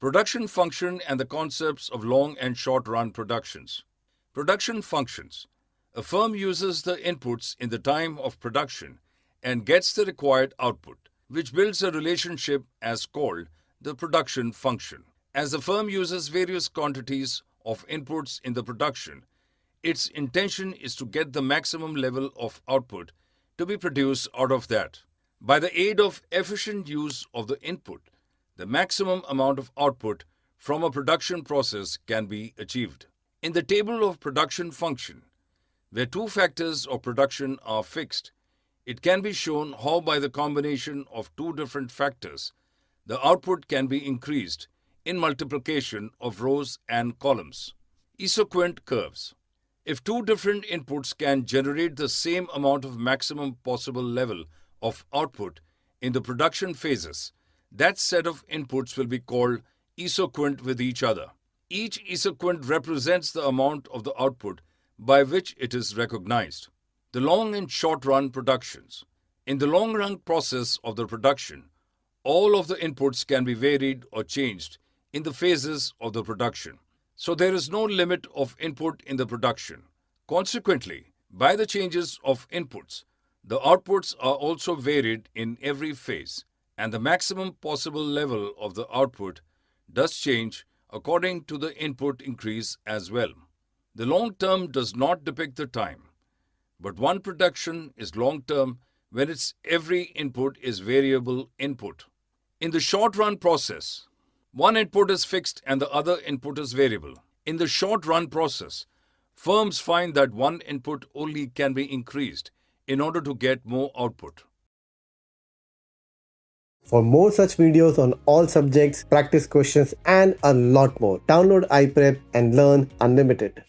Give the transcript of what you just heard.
Production function and the concepts of long and short run productions. Production functions. A firm uses the inputs in the time of production and gets the required output, which builds a relationship as called the production function. As the firm uses various quantities of inputs in the production, its intention is to get the maximum level of output to be produced out of that. By the aid of efficient use of the input, the maximum amount of output from a production process can be achieved. In the table of production function, where two factors of production are fixed, it can be shown how by the combination of two different factors, the output can be increased in multiplication of rows and columns. Isoquant curves. If two different inputs can generate the same amount of maximum possible level of output in the production phases, that set of inputs will be called isoquant with each other. Each isoquant represents the amount of the output by which it is recognized. The long and short run productions. In the long run process of the production, all of the inputs can be varied or changed in the phases of the production. So there is no limit of input in the production. Consequently, by the changes of inputs, the outputs are also varied in every phase, and the maximum possible level of the output does change according to the input increase as well. The long term does not depict the time, but one production is long term when its every input is variable input. In the short run process, one input is fixed and the other input is variable. In the short run process, firms find that one input only can be increased in order to get more output. For more such videos on all subjects, practice questions, and a lot more, download iPrep and learn unlimited.